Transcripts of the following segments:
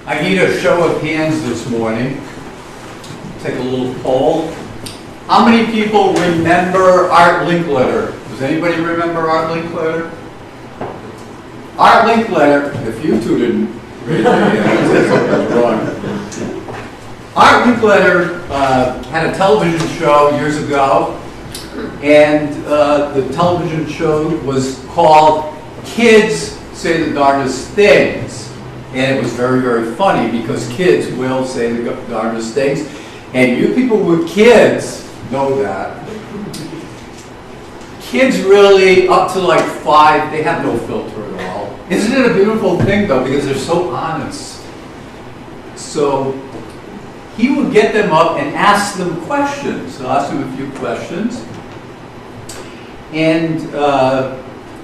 I need a show of hands this morning. Take a little poll. How many people remember Art Linkletter? Does anybody remember Art Linkletter? Art Linkletter, if you two didn't raise your hands, that's something's wrong. Art Linkletter had a television show years ago, and the television show was called Kids Say the Darndest Things. And it was very, very funny because kids will say the darndest things. And you people with kids know that. Kids really, up to like 5, they have no filter at all. Isn't it a beautiful thing though, because they're so honest. So he would get them up and ask them questions. He'll ask them a few questions. And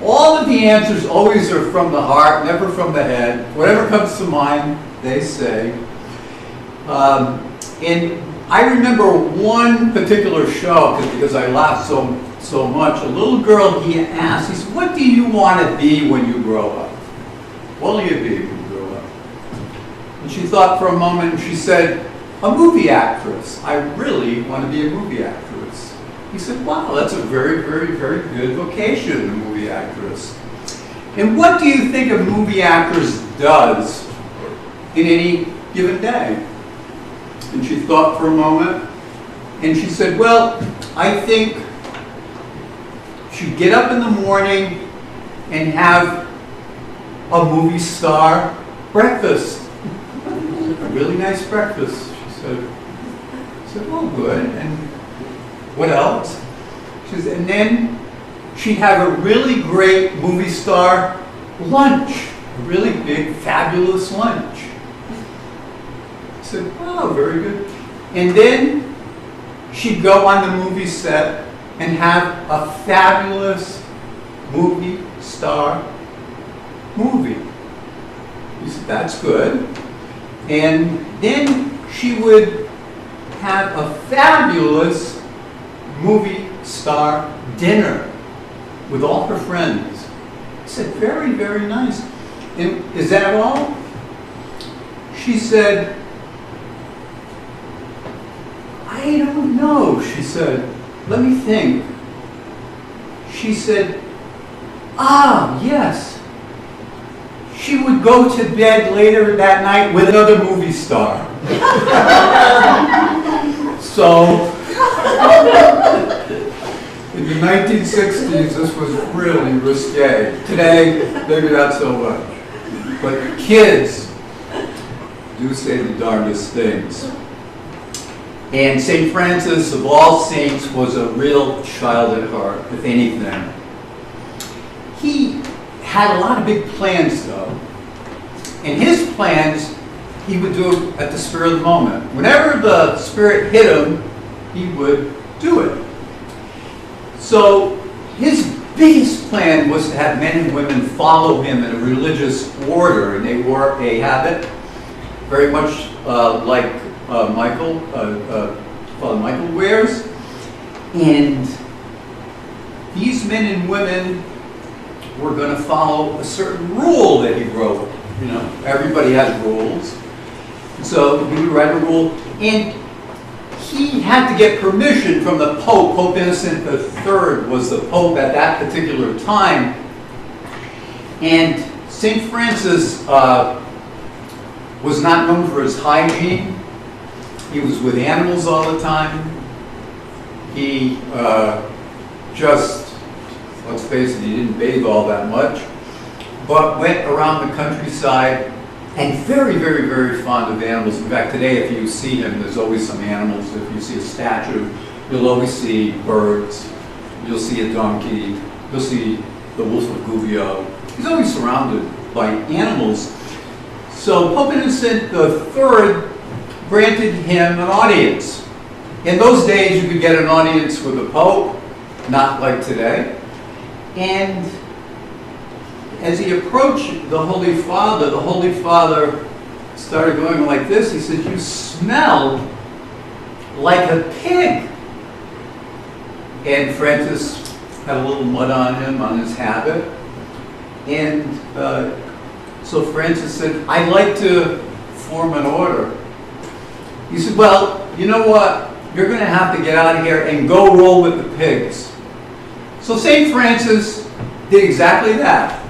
all of the answers always are from the heart, never from the head. Whatever comes to mind, they say. And I remember one particular show, because I laughed so much. A little girl, he asked, he said, "What do you want to be when you grow up? What will you be when you grow up?" And she thought for a moment, and she said, "A movie actress. I really want to be a movie actress." He said, "Wow, that's a very, very, very good vocation, a movie actress. And what do you think a movie actress does in any given day?" And she thought for a moment, and she said, "Well, I think she'd get up in the morning and have a movie star breakfast. A really nice breakfast," she said. I said, "Oh, good. And what else?" She said, "And then she'd have a really great movie star lunch, a really big, fabulous lunch." I said, "Wow, very good. And then she'd go on the movie set and have a fabulous movie star movie." He said, "That's good. And then she would have a fabulous movie star dinner with all her friends." I said, "Very, very nice. And is that all?" She said, "I don't know," she said. "Let me think." She said, yes. She would go to bed later that night with another movie star." So, in the 1960s, this was really risque. Today, maybe not so much. But kids do say the darndest things. And St. Francis, of all saints, was a real child at heart, if anything. He had a lot of big plans, though. And his plans, he would do at the spur of the moment. Whenever the Spirit hit him, he would do it. So his biggest plan was to have men and women follow him in a religious order, and they wore a habit very much like Father Michael wears. And these men and women were going to follow a certain rule that he wrote. You know, everybody has rules. So he would write a rule, and he had to get permission from the Pope. Pope Innocent III was the Pope at that particular time. And St. Francis was not known for his hygiene. He was with animals all the time. He just, let's face it, he didn't bathe all that much, but went around the countryside, and very, very, very fond of animals. In fact, today, if you see him, there's always some animals. If you see a statue, you'll always see birds. You'll see a donkey. You'll see the wolf of Gubbio. He's always surrounded by animals. So Pope Innocent III granted him an audience. In those days, you could get an audience with the Pope, not like today. And as he approached the Holy Father started going like this. He said, "You smell like a pig." And Francis had a little mud on him, on his habit. And so Francis said, "I'd like to form an order. He said, well, you know what? You're going to have to get out of here and go roll with the pigs. So St. Francis did exactly that.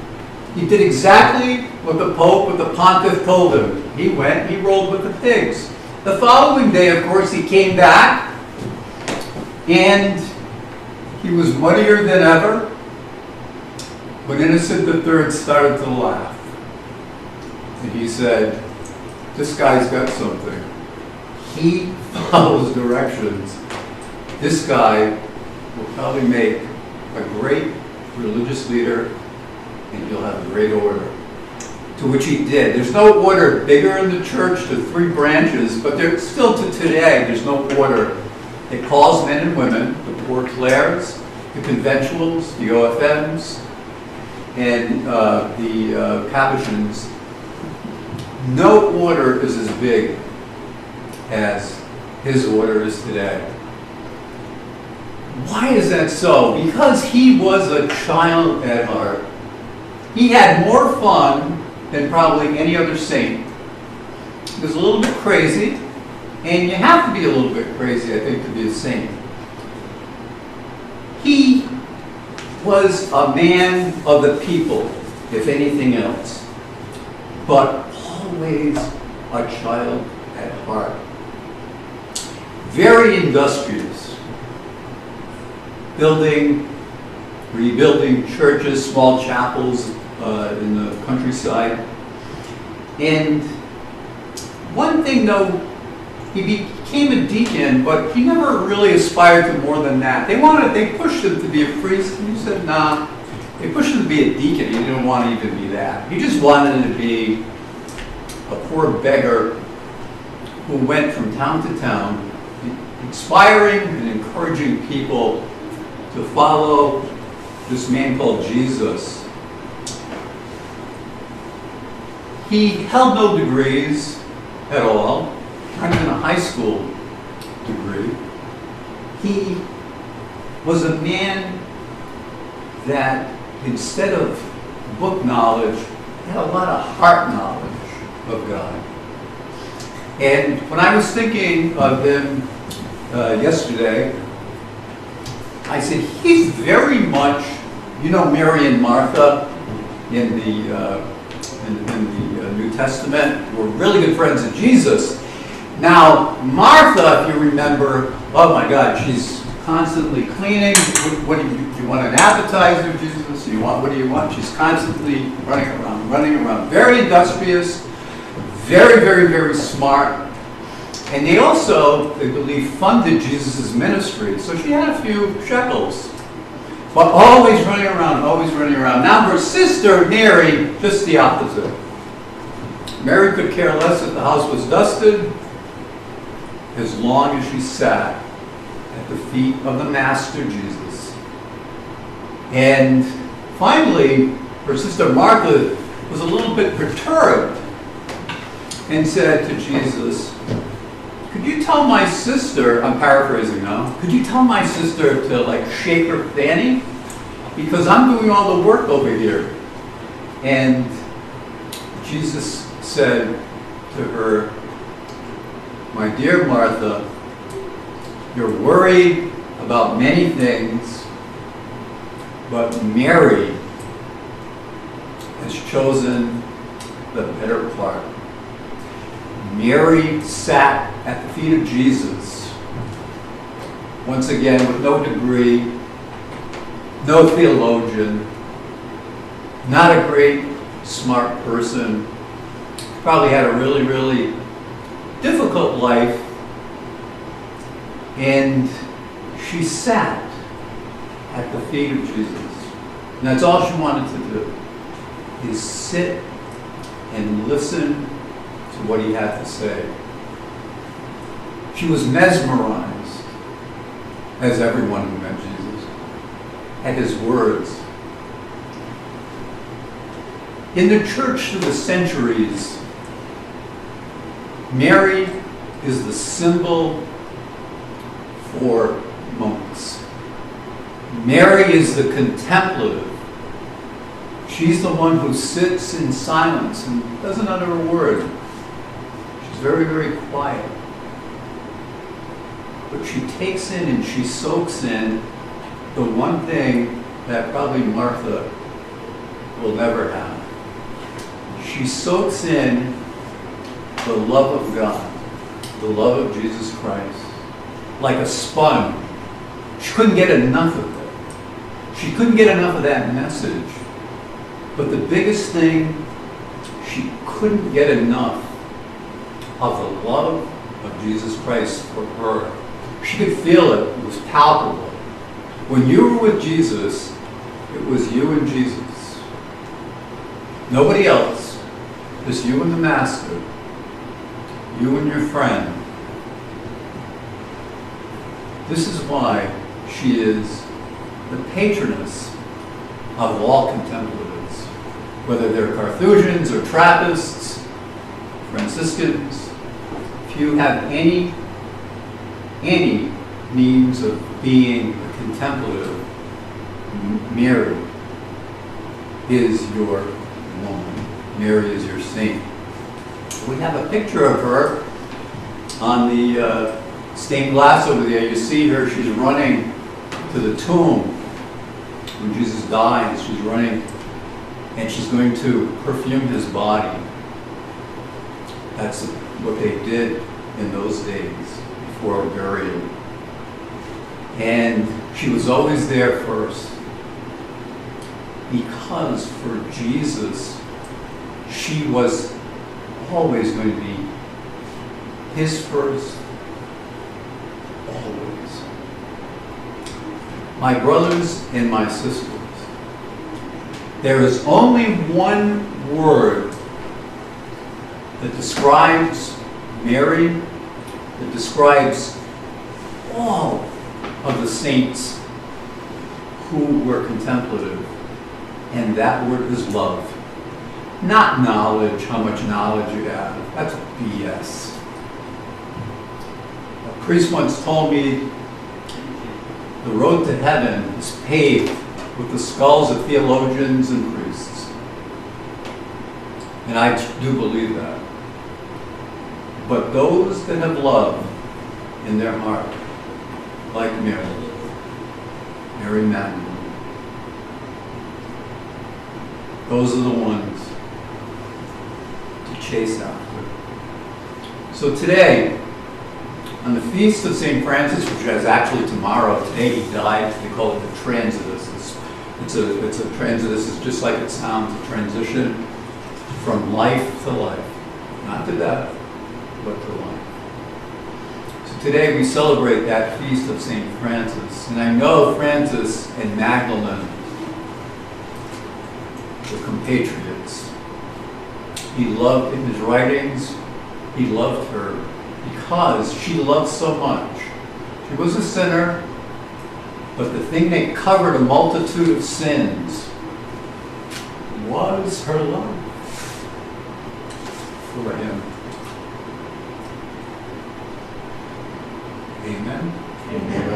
He did exactly what the Pope, what the Pontiff told him. He went, he rolled with the pigs. The following day, of course, he came back, and he was muddier than ever when Innocent III started to laugh. And he said, this guy's got something. He follows directions. This guy will probably make a great religious leader, and he'll have a great order. To which he did. There's no order bigger in the church, the 3 branches, but there's still to today, there's no order. It calls men and women, the poor clerics, the conventuals, the OFMs, and the Capuchins. No order is as big as his order is today. Why is that so? Because he was a child at heart. He had more fun than probably any other saint. He was a little bit crazy, and you have to be a little bit crazy, I think, to be a saint. He was a man of the people, if anything else, but always a child at heart. Very industrious, rebuilding churches, small chapels in the countryside. And one thing though, he became a deacon, but he never really aspired to more than that. They pushed him to be a priest, and he said, nah. They pushed him to be a deacon. He didn't want to even be that. He just wanted to be a poor beggar who went from town to town, inspiring and encouraging people to follow this man called Jesus. He held no degrees at all, not even a high school degree. He was a man that, instead of book knowledge, had a lot of heart knowledge of God. And when I was thinking of him yesterday, I said, he's very much, you know, Mary and Martha in the New Testament were really good friends of Jesus. Now, Martha, if you remember, oh my God, she's constantly cleaning. What do you want an appetizer, Jesus? What do you want? She's constantly running around. Very industrious, very, very, very smart. And they also, they believe, funded Jesus' ministry. So she had a few shekels. But always running around. Now her sister, Mary, just the opposite. Mary could care less if the house was dusted, as long as she sat at the feet of the Master Jesus. And finally, her sister Martha was a little bit perturbed and said to Jesus, could you tell my sister, I'm paraphrasing now, could you tell my sister to shake her fanny? Because I'm doing all the work over here. And Jesus said to her, my dear Martha, you're worried about many things, but Mary has chosen the better part. Mary sat at the feet of Jesus, once again with no degree, no theologian, not a great smart person, probably had a really, really difficult life, and she sat at the feet of Jesus. And that's all she wanted to do, is sit and listen to what he had to say. She was mesmerized, as everyone who met Jesus, at his words. In the church through the centuries, Mary is the symbol for monks. Mary is the contemplative. She's the one who sits in silence and doesn't utter a word. very, very quiet. But she takes in and she soaks in the one thing that probably Martha will never have. She soaks in the love of God, the love of Jesus Christ, like a sponge. She couldn't get enough of it. She couldn't get enough of that message. But the biggest thing, she couldn't get enough of the love of Jesus Christ for her. She could feel it. It was palpable. When you were with Jesus, it was you and Jesus. Nobody else. Just you and the Master. You and your friend. This is why she is the patroness of all contemplatives, whether they're Carthusians or Trappists, Franciscans. If you have any means of being a contemplative, Mary is your woman. Mary is your saint. We have a picture of her on the stained glass over there. You see her, she's running to the tomb when Jesus dies. She's running and she's going to perfume his body. That's what they did in those days before burial. And she was always there first because for Jesus, she was always going to be his first, always. My brothers and my sisters, there is only one word that describes Mary, that describes all of the saints who were contemplative, and that word is love. Not knowledge, how much knowledge you have. That's BS. A priest once told me the road to heaven is paved with the skulls of theologians and priests. And I do believe that. But those that have love in their heart, like Mary Magdalene, those are the ones to chase after. So today, on the feast of St. Francis, which is actually tomorrow, today he died, they call it the Transitus. It's a transitus, it's just like it sounds, a transition from life to life. Not to death, but to life. So today we celebrate that feast of St. Francis. And I know Francis and Magdalene were compatriots. He loved, in his writings, he loved her because she loved so much. She was a sinner, but the thing that covered a multitude of sins was her love for him. Amen. Amen.